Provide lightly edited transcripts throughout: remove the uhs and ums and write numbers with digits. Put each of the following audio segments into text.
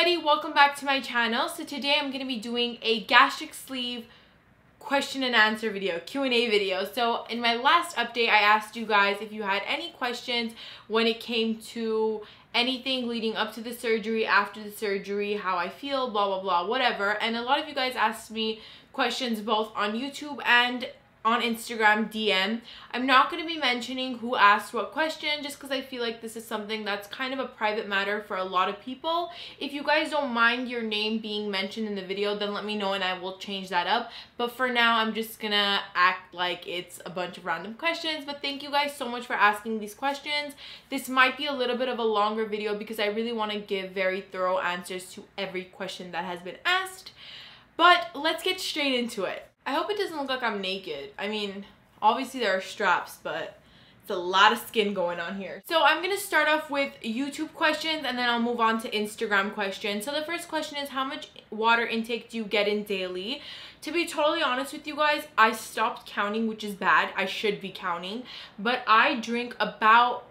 everybody, welcome back to my channel. So today I'm going to be doing a gastric sleeve question and answer video, Q&A video. So in my last update, I asked you guys if you had any questions when it came to anything leading up to the surgery, after the surgery, how I feel, blah, blah, blah, whatever. And a lot of you guys asked me questions both on YouTube and on Instagram DM. I'm not going to be mentioning who asked what question just because I feel like this is something that's kind of a private matter for a lot of people. If you guys don't mind your name being mentioned in the video, then let me know and I will change that up. But for now, I'm just gonna act like it's a bunch of random questions. But thank you guys so much for asking these questions. This might be a little bit of a longer video because I really want to give very thorough answers to every question that has been asked. But let's get straight into it. I hope it doesn't look like I'm naked. I mean, obviously there are straps, but it's a lot of skin going on here. So I'm going to start off with YouTube questions and then I'll move on to Instagram questions. So the first question is, how much water intake do you get in daily? To be totally honest with you guys, I stopped counting, which is bad. I should be counting. But I drink about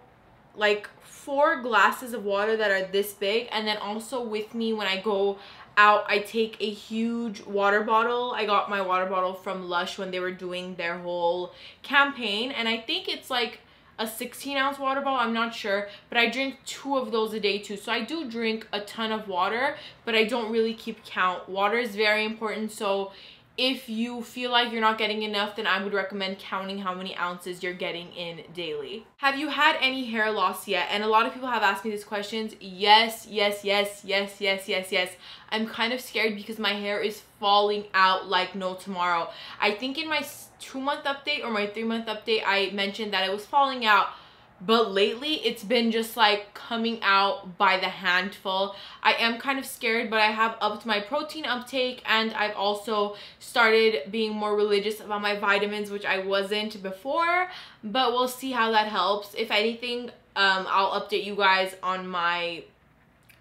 like 4 glasses of water that are this big. And then also with me when I go out, I take a huge water bottle. I got my water bottle from Lush when they were doing their whole campaign, and I think it's like a 16-ounce water bottle, I'm not sure, but I drink 2 of those a day too. So I do drink a ton of water, but I don't really keep count. Water is very important, so if you feel like you're not getting enough, then I would recommend counting how many ounces you're getting in daily. Have you had any hair loss yet? And a lot of people have asked me these questions. Yes, yes, yes, yes, yes, yes, yes. I'm kind of scared because my hair is falling out like no tomorrow. I think in my 2-month update or my 3-month update, I mentioned that it was falling out. But lately, it's been just like coming out by the handful. I am kind of scared, but I have upped my protein uptake and I've also started being more religious about my vitamins, which I wasn't before. But we'll see how that helps. If anything, I'll update you guys on my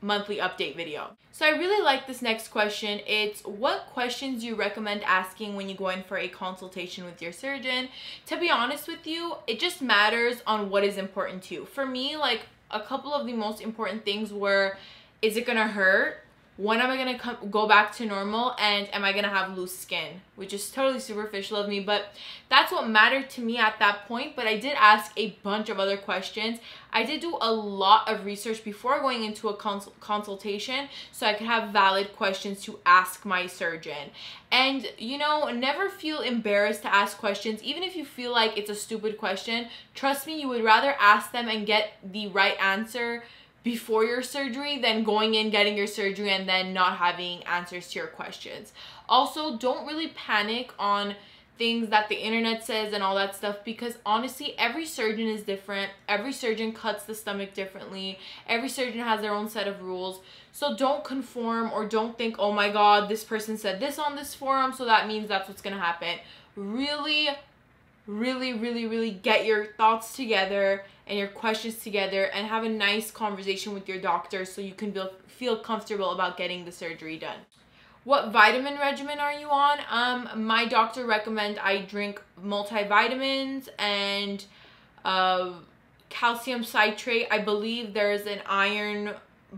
monthly update video. So I really like this next question. It's, what questions do you recommend asking when you go in for a consultation with your surgeon? To be honest with you, it just matters on what is important to you. For me, like a couple of the most important things were, is it gonna hurt? When am I gonna go back to normal? And am I gonna have loose skin? Which is totally superficial of me, but that's what mattered to me at that point. But I did ask a bunch of other questions. I did do a lot of research before going into a consultation so I could have valid questions to ask my surgeon. And, you know, never feel embarrassed to ask questions. Even if you feel like it's a stupid question, trust me, you would rather ask them and get the right answer before your surgery than going in, getting your surgery, and then not having answers to your questions. Also, don't really panic on things that the internet says and all that stuff, because honestly, every surgeon is different. Every surgeon cuts the stomach differently. Every surgeon has their own set of rules. So don't conform or don't think, oh my God, this person said this on this forum, so that means that's what's gonna happen. Really get your thoughts together and your questions together and have a nice conversation with your doctor so you can feel comfortable about getting the surgery done. What vitamin regimen are you on? My doctor recommend I drink multivitamins and calcium citrate. I believe there's an iron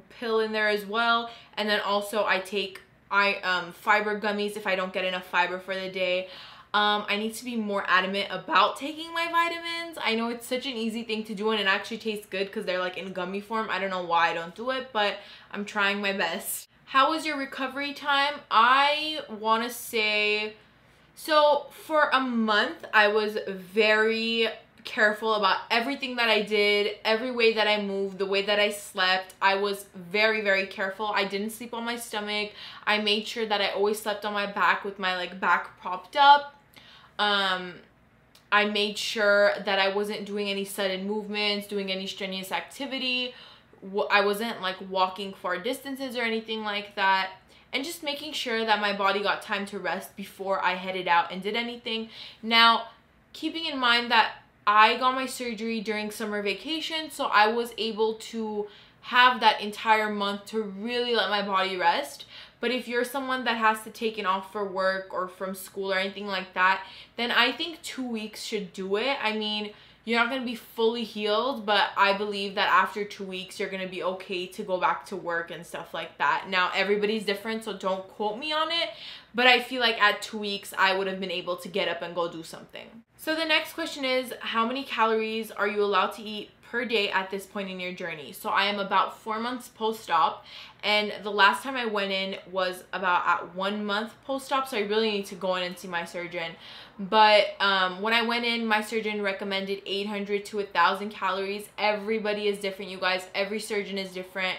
pill in there as well. And then also I take fiber gummies if I don't get enough fiber for the day. I need to be more adamant about taking my vitamins. I know it's such an easy thing to do and it actually tastes good because they're like in gummy form. I don't know why I don't do it, but I'm trying my best. How was your recovery time? I want to say, so for a month, I was very careful about everything that I did, every way that I moved, the way that I slept. I was very careful. I didn't sleep on my stomach. I made sure that I always slept on my back with my like back propped up. I made sure that I wasn't doing any sudden movements, doing any strenuous activity. I wasn't like walking far distances or anything like that. And just making sure that my body got time to rest before I headed out and did anything. Now, keeping in mind that I got my surgery during summer vacation, so I was able to have that entire month to really let my body rest. But if you're someone that has to take it off for work or from school or anything like that, then I think 2 weeks should do it. I mean, you're not going to be fully healed, but I believe that after 2 weeks, you're going to be okay to go back to work and stuff like that. Now, everybody's different, so don't quote me on it, but I feel like at 2 weeks, I would have been able to get up and go do something. So the next question is, how many calories are you allowed to eat per day at this point in your journey? So I am about 4 months post-op, and the last time I went in was about at 1 month post-op, so I really need to go in and see my surgeon. But when I went in, my surgeon recommended 800 to 1,000 calories. Everybody is different, you guys. Every surgeon is different.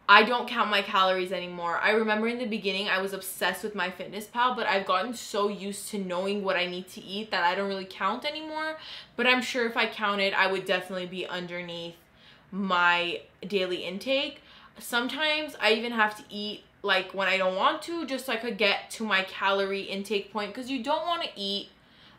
I don't count my calories anymore. I remember in the beginning, I was obsessed with MyFitnessPal, but I've gotten so used to knowing what I need to eat that I don't really count anymore. But I'm sure if I counted, I would definitely be underneath my daily intake. Sometimes I even have to eat like when I don't want to, just so I could get to my calorie intake point, because you don't want to eat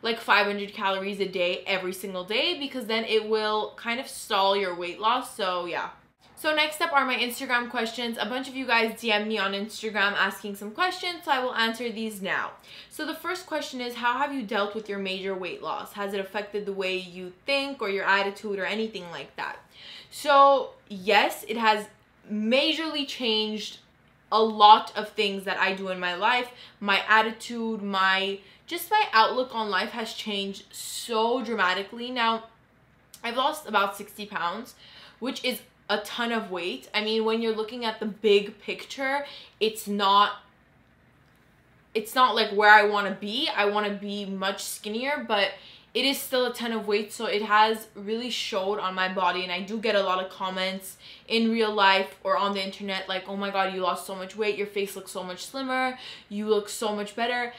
like 500 calories a day every single day, because then it will kind of stall your weight loss. So yeah. So next up are my Instagram questions. A bunch of you guys DM'd me on Instagram asking some questions, so I will answer these now. So the first question is, how have you dealt with your major weight loss? Has it affected the way you think or your attitude or anything like that? So yes, it has majorly changed a lot of things that I do in my life. My attitude, my outlook on life has changed so dramatically. Now, I've lost about 60 pounds, which is a ton of weight. I mean, when you're looking at the big picture, it's not like where I want to be. I want to be much skinnier, but it is still a ton of weight, so it has really showed on my body. And I do get a lot of comments in real life or on the internet like, oh my god, you lost so much weight, your face looks so much slimmer, you look so much better.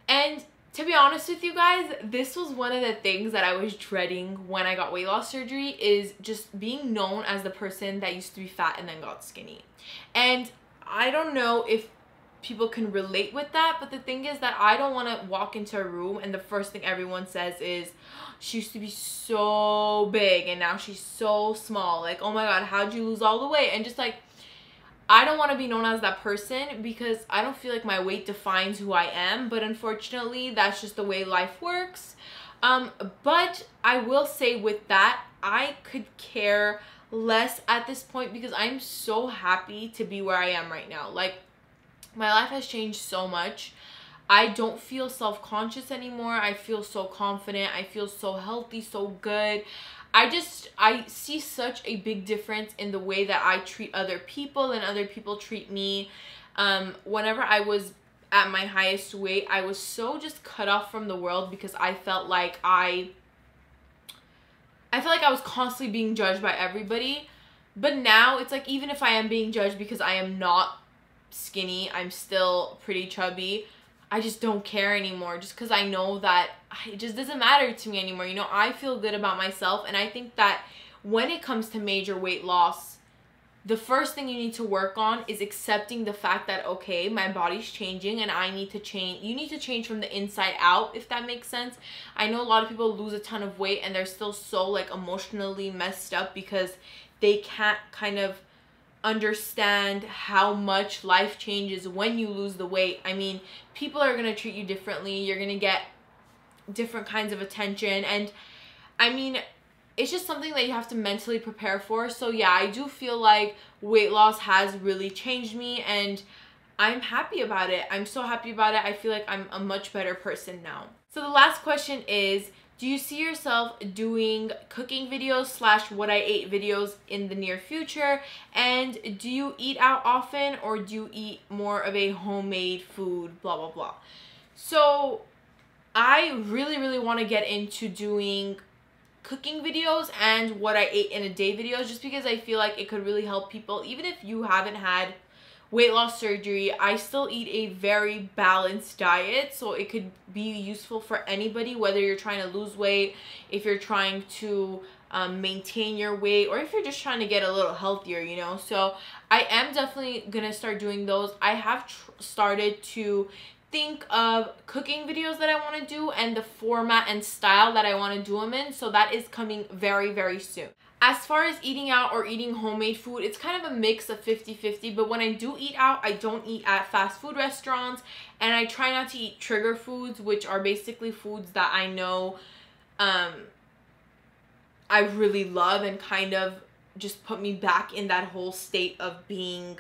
And to be honest with you guys, this was one of the things that I was dreading when I got weight loss surgery, is just being known as the person that used to be fat and then got skinny. And I don't know if people can relate with that, but the thing is that I don't want to walk into a room and the first thing everyone says is, she used to be so big and now she's so small, like, oh my god, how'd you lose all the weight? And just like, I don't want to be known as that person, because I don't feel like my weight defines who I am, but unfortunately that's just the way life works. But I will say with that, I could care less at this point, because I'm so happy to be where I am right now. Like, my life has changed so much. I don't feel self-conscious anymore. I feel so confident. I feel so healthy, so good. I see such a big difference in the way that I treat other people and other people treat me. Whenever I was at my highest weight, I was so just cut off from the world, because I felt like I was constantly being judged by everybody. But now it's like, even if I am being judged because I am not skinny, I'm still pretty chubby, I just don't care anymore, just because I know that it just doesn't matter to me anymore. You know, I feel good about myself, and I think that when it comes to major weight loss, the first thing you need to work on is accepting the fact that, okay, my body's changing and I need to change. You need to change from the inside out, if that makes sense. I know a lot of people lose a ton of weight and they're still so like emotionally messed up because they can't kind of understand how much life changes when you lose the weight. I mean, people are going to treat you differently. You're going to get different kinds of attention. And I mean, it's just something that you have to mentally prepare for. So yeah, I do feel like weight loss has really changed me, and I'm happy about it. I'm so happy about it. I feel like I'm a much better person now. So the last question is, do you see yourself doing cooking videos / what I ate videos in the near future? And do you eat out often, or do you eat more of a homemade food, blah, blah, blah? So I really want to get into doing cooking videos and what I ate in a day videos, just because I feel like it could really help people. Even if you haven't had weight loss surgery, I still eat a very balanced diet, so it could be useful for anybody, whether you're trying to lose weight, if you're trying to maintain your weight, or if you're just trying to get a little healthier, you know. So I am definitely gonna start doing those. I have started to think of cooking videos that I want to do and the format and style that I want to do them in, so that is coming very soon. As far as eating out or eating homemade food, it's kind of a mix of 50-50, but when I do eat out, I don't eat at fast food restaurants, and I try not to eat trigger foods, which are basically foods that I know I really love and kind of just put me back in that whole state of being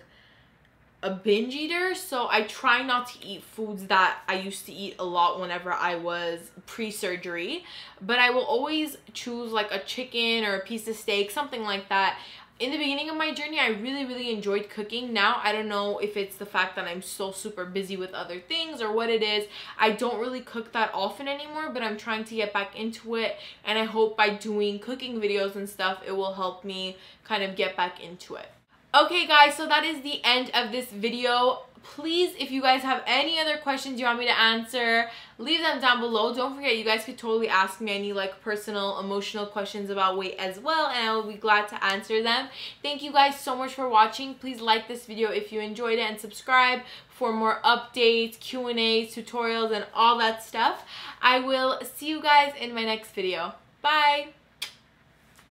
a binge eater. So I try not to eat foods that I used to eat a lot whenever I was pre-surgery, but I will always choose like a chicken or a piece of steak, something like that. In the beginning of my journey, I really enjoyed cooking. Now, I don't know if it's the fact that I'm so super busy with other things or what it is. I don't really cook that often anymore, but I'm trying to get back into it. And I hope by doing cooking videos and stuff, it will help me kind of get back into it. Okay guys, so that is the end of this video. Please, if you guys have any other questions you want me to answer, leave them down below. Don't forget, you guys could totally ask me any like personal, emotional questions about weight as well, and I will be glad to answer them. Thank you guys so much for watching. Please like this video if you enjoyed it and subscribe for more updates, Q&As, tutorials, and all that stuff. I will see you guys in my next video. Bye!